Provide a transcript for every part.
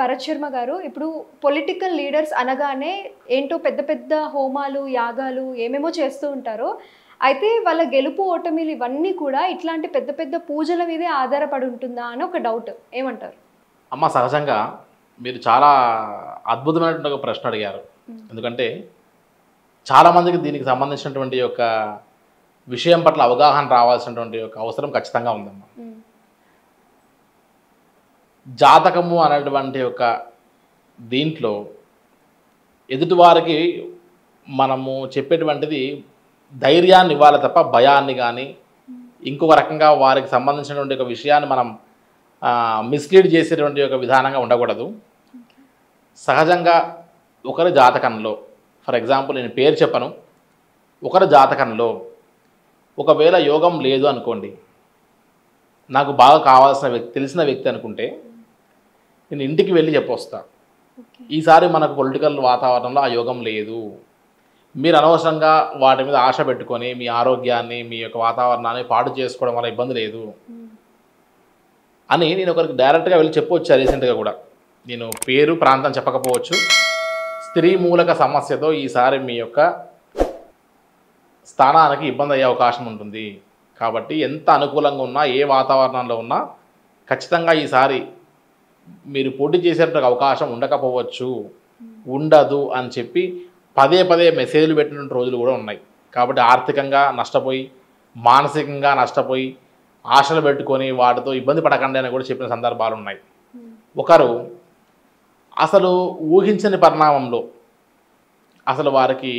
భరత్ శర్మ గారు, ఇప్పుడు political leaders అనగానే ఏంటో పెద్ద పెద్ద హోమాలు, యాగాలు ఏమేమో చేస్తూ ఉంటారు. అయితే వాళ్ళ గెలుపు ఓటమిలు ఇవన్నీ కూడా ఇట్లాంటి పెద్ద పెద్ద పూజల మీదే ఆధారపడి ఉంటుందా అని ఒక డౌట్. ఏమంటారు? అమ్మ సహజంగా మీరు చాలా అద్భుతమైనటువంటి ఒక ప్రశ్న అడిగారు. ఎందుకంటే చాలామందికి దీనికి సంబంధించినటువంటి యొక్క విషయం పట్ల అవగాహన రావాల్సినటువంటి ఒక అవసరం ఖచ్చితంగా ఉందమ్మా. జాతకము అనేటువంటి ఒక దీంట్లో ఎదుటివారికి మనము చెప్పేటువంటిది ధైర్యాన్ని ఇవ్వాలి తప్ప భయాన్ని కానీ ఇంకొక రకంగా వారికి సంబంధించినటువంటి ఒక విషయాన్ని మనం మిస్లీడ్ చేసేటువంటి ఒక విధానంగా ఉండకూడదు. సహజంగా ఒకరి జాతకంలో, ఫర్ ఎగ్జాంపుల్ నేను పేరు చెప్పను, ఒకరి జాతకంలో ఒకవేళ యోగం లేదు అనుకోండి, నాకు బాగా కావాల్సిన వ్యక్తి, తెలిసిన వ్యక్తి అనుకుంటే నేను ఇంటికి వెళ్ళి చెప్పొస్తా, ఈసారి మనకు పొలిటికల్ వాతావరణంలో ఆ యోగం లేదు, మీరు అనవసరంగా వాటి మీద ఆశ పెట్టుకొని మీ ఆరోగ్యాన్ని, మీ యొక్క వాతావరణాన్ని పాడు చేసుకోవడం వల్ల ఇబ్బంది లేదు అని నేను ఒకరికి డైరెక్ట్గా వెళ్ళి చెప్పవచ్చు. రీసెంట్గా కూడా నేను పేరు ప్రాంతం చెప్పకపోవచ్చు, స్త్రీ మూలక సమస్యతో ఈసారి మీ యొక్క స్థానానికి ఇబ్బంది అయ్యే అవకాశం ఉంటుంది, కాబట్టి ఎంత అనుకూలంగా ఉన్నా ఏ వాతావరణంలో ఉన్నా ఖచ్చితంగా ఈసారి మీరు పోటీ చేసేటువంటి అవకాశం ఉండకపోవచ్చు, ఉండదు అని చెప్పి పదే పదే మెసేజ్లు పెట్టిన రోజులు కూడా ఉన్నాయి. కాబట్టి ఆర్థికంగా నష్టపోయి, మానసికంగా నష్టపోయి, ఆశలు పెట్టుకొని వాటితో ఇబ్బంది పడకండి అని కూడా చెప్పిన సందర్భాలు ఉన్నాయి. ఒకరు అసలు ఊహించని పరిణామంలో, అసలు వారికి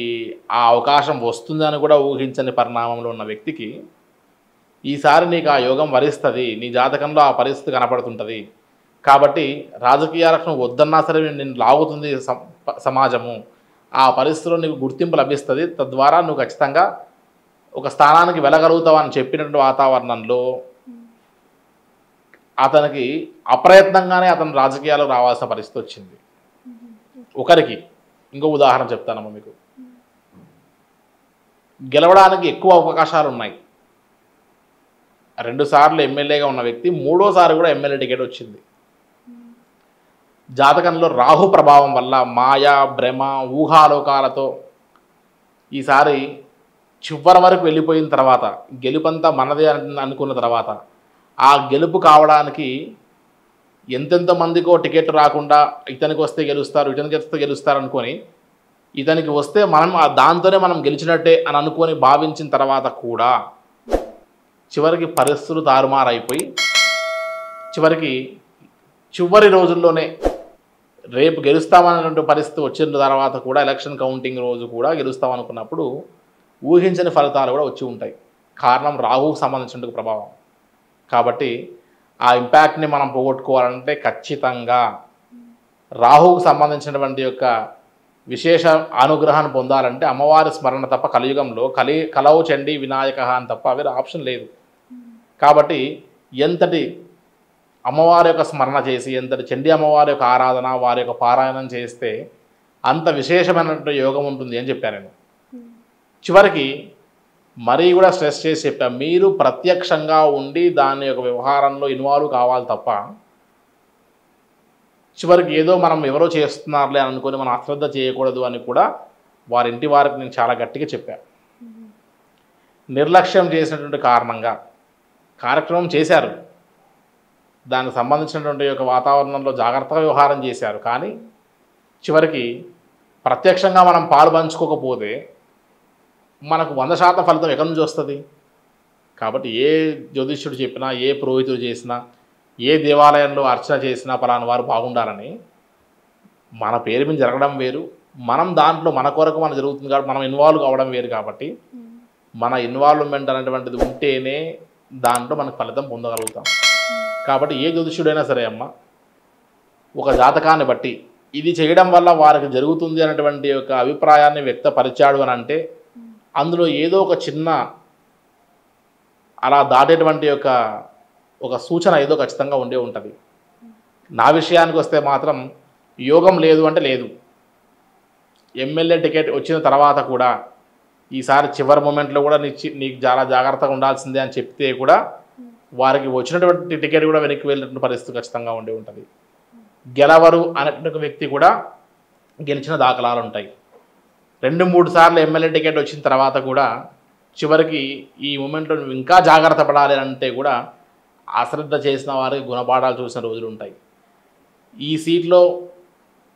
ఆ అవకాశం వస్తుందని కూడా ఊహించని పరిణామంలో ఉన్న వ్యక్తికి ఈసారి నీకు ఆ యోగం వరిస్తుంది, నీ జాతకంలో ఆ పరిస్థితి కనపడుతుంటుంది, కాబట్టి రాజకీయాలకు నువ్వు వద్దన్నా సరే నిన్ను లాగుతుంది సమాజము, ఆ పరిస్థితిలో నీకు గుర్తింపు లభిస్తుంది, తద్వారా నువ్వు ఖచ్చితంగా ఒక స్థానానికి వెళ్ళగలుగుతావు అని చెప్పినటువంటి వాతావరణంలో అతనికి అప్రయత్నంగానే అతను రాజకీయాలకు రావాల్సిన పరిస్థితి వచ్చింది. ఒకరికి ఇంకో ఉదాహరణ చెప్తానమ్మా మీకు. గెలవడానికి ఎక్కువ అవకాశాలు ఉన్నాయి. 2 సార్లు ఎమ్మెల్యేగా ఉన్న వ్యక్తి 3వ సారి కూడా ఎమ్మెల్యే టికెట్ వచ్చింది. జాతకంలో రాహు ప్రభావం వల్ల మాయా, భ్రమ, ఊహాలోకాలతో ఈసారి చివరి వరకు వెళ్ళిపోయిన తర్వాత, గెలుపంతా మనదే అనుకున్న తర్వాత, ఆ గెలుపు కావడానికి ఎంతెంత మందికో టికెట్ రాకుండా ఇతనికి వస్తే గెలుస్తారు, ఇతనికి వస్తే గెలుస్తారు అనుకొని, ఇతనికి వస్తే మనం దాంతోనే మనం గెలిచినట్టే అని అనుకొని భావించిన తర్వాత కూడా చివరికి పరిస్థితులు తారుమారైపోయి చివరి రోజుల్లోనే రేపు గెలుస్తామనేటువంటి పరిస్థితి వచ్చిన తర్వాత కూడా ఎలక్షన్ కౌంటింగ్ రోజు కూడా గెలుస్తామనుకున్నప్పుడు ఊహించని ఫలితాలు కూడా వచ్చి ఉంటాయి. కారణం రాహుకు సంబంధించిన ప్రభావం. కాబట్టి ఆ ఇంపాక్ట్ని మనం పోగొట్టుకోవాలంటే ఖచ్చితంగా రాహుకు సంబంధించినటువంటి యొక్క విశేష అనుగ్రహాన్ని పొందాలంటే అమ్మవారి స్మరణ తప్ప కలియుగంలో కలవు చండీ వినాయక అని తప్ప వేరే ఆప్షన్ లేదు. కాబట్టి ఎంతటి అమ్మవారి యొక్క స్మరణ చేసి, ఎంతటి చండీ అమ్మవారి యొక్క ఆరాధన, వారి యొక్క పారాయణం చేస్తే అంత విశేషమైనటువంటి యోగం ఉంటుంది అని చెప్పాను నేను. చివరికి మరీ కూడా స్ట్రెస్ చేసి చెప్పా, మీరు ప్రత్యక్షంగా ఉండి దాని యొక్క వ్యవహారంలో ఇన్వాల్వ్ కావాలి తప్ప చివరికి ఏదో మనం ఎవరో చేస్తున్నారులే అనుకొని మనం అశ్రద్ధ చేయకూడదు అని కూడా వారింటి వారికి నేను చాలా గట్టిగా చెప్పాను. నిర్లక్ష్యం చేసినటువంటి కారణంగా కార్యక్రమం చేశారు, దానికి సంబంధించినటువంటి యొక్క వాతావరణంలో జాగ్రత్తగా వ్యవహారం చేశారు, కానీ చివరికి ప్రత్యక్షంగా మనం పాలు పంచుకోకపోతే మనకు 100% ఫలితం ఎక్కడి నుంచి వస్తుంది? కాబట్టి ఏ జ్యోతిష్యుడు చెప్పినా, ఏ పురోహితుడు చేసినా, ఏ దేవాలయంలో అర్చన చేసినా పలానా వారు బాగుండాలని మన పేరు మీద జరగడం వేరు, మనం దాంట్లో మన కొరకు మనం జరుగుతుంది కాబట్టి మనం ఇన్వాల్వ్ కావడం వేరు. కాబట్టి మన ఇన్వాల్వ్మెంట్ అనేటువంటిది ఉంటేనే దాంట్లో మనకు ఫలితం పొందగలుగుతాం. కాబట్టి ఏ జ్యోతిష్యుడైనా సరే అమ్మ, ఒక జాతకాన్ని బట్టి ఇది చేయడం వల్ల వారికి జరుగుతుంది అనేటువంటి ఒక అభిప్రాయాన్ని వ్యక్తపరిచాడు అని అంటే అందులో ఏదో ఒక చిన్న అలా దాటేటువంటి ఒక సూచన ఏదో ఖచ్చితంగా ఉండే ఉంటుంది. నా విషయానికి వస్తే మాత్రం యోగం లేదు అంటే లేదు. ఎమ్మెల్యే టికెట్ వచ్చిన తర్వాత కూడా ఈసారి చివరి మూమెంట్లో కూడా నీకు చాలా జాగ్రత్తగా ఉండాల్సిందే అని చెప్తే కూడా వారికి వచ్చినటువంటి టికెట్ కూడా వెనక్కి వెళ్ళినటువంటి పరిస్థితి ఖచ్చితంగా ఉండే ఉంటుంది. గెలవరు అనేటువంటి ఒక వ్యక్తి కూడా గెలిచిన దాఖలాలు ఉంటాయి. 2-3 సార్లు ఎమ్మెల్యే టికెట్ వచ్చిన తర్వాత కూడా చివరికి ఈ మూమెంట్లో నువ్వు ఇంకా జాగ్రత్త పడాలి అంటే కూడా అశ్రద్ధ చేసిన వారికి గుణపాఠాలు చూసిన రోజులు ఉంటాయి. ఈ సీట్లో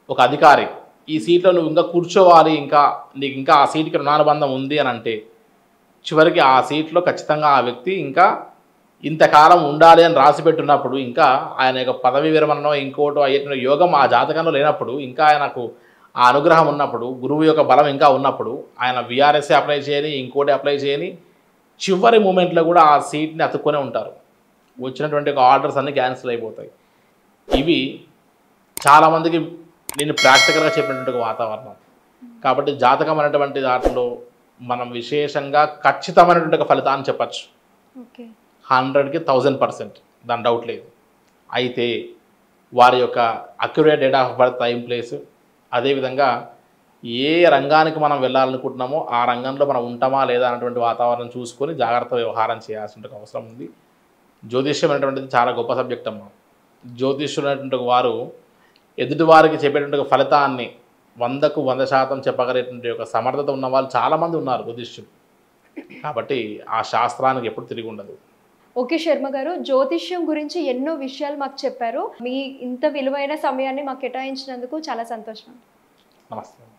ఒక అధికారి, ఈ సీట్లో నువ్వు ఇంకా కూర్చోవాలి, ఇంకా నీకు ఇంకా ఆ సీట్కి రుణానుబంధం ఉంది అని అంటే చివరికి ఆ సీట్లో ఖచ్చితంగా ఆ వ్యక్తి ఇంకా ఇంతకాలం ఉండాలి అని రాసి పెట్టున్నప్పుడు, ఇంకా ఆయన యొక్క పదవి విరమణలో ఇంకోటో అయ్యేటువంటి యోగం ఆ జాతకంలో లేనప్పుడు, ఇంకా ఆయనకు ఆ అనుగ్రహం ఉన్నప్పుడు, గురువు యొక్క బలం ఇంకా ఉన్నప్పుడు ఆయన విఆర్ఎస్ఏ అప్లై చేయని, ఇంకోటి అప్లై చేయని చివరి మూమెంట్లో కూడా ఆ సీట్ని అతుక్కొనే ఉంటారు. వచ్చినటువంటి ఒక ఆర్డర్స్ అన్నీ క్యాన్సిల్ అయిపోతాయి. ఇవి చాలామందికి నేను ప్రాక్టికల్గా చెప్పినటువంటి ఒక వాతావరణం. కాబట్టి జాతకం అనేటువంటి దాంట్లో మనం విశేషంగా ఖచ్చితమైనటువంటి ఒక ఫలితాన్ని చెప్పచ్చు. 100కి 1000%, దాని డౌట్ లేదు. అయితే వారి యొక్క accurate date of birth, time, place, అదేవిధంగా ఏ రంగానికి మనం వెళ్ళాలనుకుంటున్నామో ఆ రంగంలో మనం ఉంటామా లేదా అన్నటువంటి వాతావరణం చూసుకొని జాగ్రత్త వ్యవహారం చేయాల్సిన అవసరం ఉంది. జ్యోతిష్యం అనేటువంటిది చాలా గొప్ప సబ్జెక్ట్ అమ్మ. జ్యోతిష్యులు అనేటువంటి వారు ఎదుటివారికి చెప్పేటువంటి ఫలితాన్ని 100కు 100% చెప్పగలిగేటువంటి ఒక సమర్థత ఉన్న వాళ్ళు చాలామంది ఉన్నారు జ్యోతిష్యులు. కాబట్టి ఆ శాస్త్రానికి ఎప్పుడు తిరిగి ఉండదు. ఓకే శర్మ గారు, జ్యోతిష్యం గురించి ఎన్నో విషయాలు మాకు చెప్పారు. మీ ఇంత విలువైన సమయాన్ని మాకు కేటాయించినందుకు చాలా సంతోషం. నమస్తే.